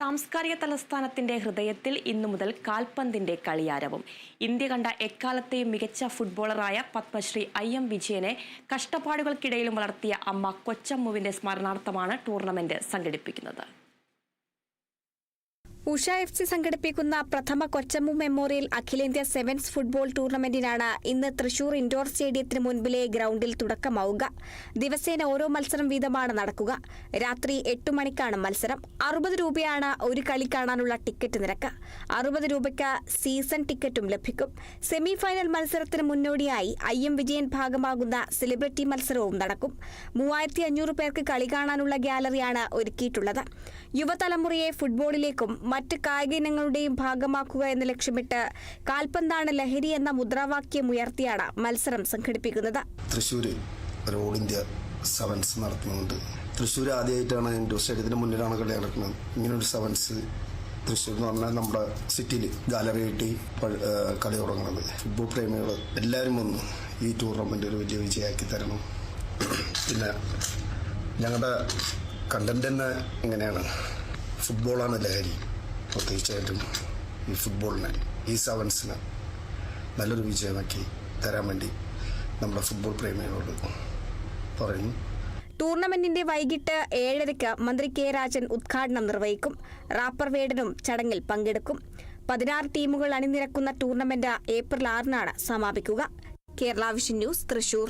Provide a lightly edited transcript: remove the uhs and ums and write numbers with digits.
സാംസ്കാരിക തലസ്ഥാനത്തിന്റെ ഹൃദയത്തിൽ ഇന്നു മുതൽ കാൽപന്തിന്റെ കളിയാരവം. ഇന്ത്യ കണ്ട എക്കാലത്തെയും മികച്ച ഫുട്ബോളറായ പത്മശ്രീ IM വിജയനെ കഷ്ടപ്പാടുകൾക്കിടയിലും വളർത്തിയ അമ്മ കൊച്ചമ്മുവിന്റെ സ്മരണാർത്ഥമാണ് ടൂർണമെന്റ് സംഘടിപ്പിക്കുന്നത്. ഉഷ FC സംഘടിപ്പിക്കുന്ന പ്രഥമ കൊച്ചമ്മു മെമ്മോറിയൽ അഖിലേന്ത്യാ സെവൻസ് ഫുട്ബോൾ ടൂർണമെന്റിനാണ് ഇന്ന് തൃശൂർ ഇൻഡോർ സ്റ്റേഡിയത്തിന് മുൻപിലെ ഗ്രൗണ്ടിൽ തുടക്കമാവുക. ദിവസേന ഓരോ മത്സരം വീതമാണ് നടക്കുക. രാത്രി 8 മണിക്കാണ് മത്സരം. 60 രൂപയാണ് ഒരു കളി കാണാനുള്ള ടിക്കറ്റ് നിരക്ക്. 60 രൂപയ്ക്ക് സീസൺ ടിക്കറ്റും ലഭിക്കും. സെമി ഫൈനൽ മത്സരത്തിന് മുന്നോടിയായി IM വിജയൻ ഭാഗമാകുന്ന സെലിബ്രിറ്റി മത്സരവും നടക്കും. 3500 പേർക്ക് കളി കാണാനുള്ള ഗ്യാലറിയാണ് ഒരുക്കിയിട്ടുള്ളത്. യുവതലമുറയെ ഫുട്ബോളിലേക്കും മറ്റ് കായിക ഇനങ്ങളുടെയും ഭാഗമാക്കുക എന്ന ലക്ഷ്യമിട്ട് കാൽപന്താണ് ലഹരി എന്ന മുദ്രാവാക്യം ഉയർത്തിയാണ് മത്സരം സംഘടിപ്പിക്കുന്നത്. തൃശ്ശൂർ ഒരു ഓൾ ഇന്ത്യ സെവൻസ് നടത്തുന്നുണ്ട്. തൃശ്ശൂർ ആദ്യമായിട്ടാണ് ഇൻഡോർ സ്റ്റേഡിയത്തിന് മുന്നിലാണ് കളി നടക്കുന്നത്. ഇങ്ങനൊരു സെവൻസ് തൃശ്ശൂർ എന്ന് പറഞ്ഞാൽ നമ്മുടെ സിറ്റിയിൽ ഗാലറി കിട്ടി കളി തുടങ്ങുന്നത്. ഫുട്ബോൾ പ്രേമികൾ എല്ലാവരും വന്നു ഈ ടൂർണമെന്റ് ഒരു വലിയ വിജയമാക്കി തരണം. പിന്നെ ഞങ്ങളുടെ കണ്ടന്റ് തന്നെ ഇങ്ങനെയാണ്, ഫുട്ബോളാണ് ലഹരി. തീർച്ചയായിട്ടും ഈ ഫുട്ബോളിനെ, ഈ സെവൻസിനെ നല്ലൊരു വിജയമാക്കി തരാൻ വേണ്ടി നമ്മുടെ ഫുട്ബോൾ പ്രേമികളോട് പറയുന്നു. ടൂർണമെന്റിന്റെ വൈകിട്ട് 7:30 മന്ത്രി K രാജൻ ഉദ്ഘാടനം നിർവഹിക്കും. റാപ്പർ വേടനും ചടങ്ങിൽ പങ്കെടുക്കും. 16 ടീമുകൾ അണിനിരക്കുന്ന ടൂർണമെന്റ് ഏപ്രിൽ 6-നാണ് സമാപിക്കുക. Kerala vision news, Thrissur.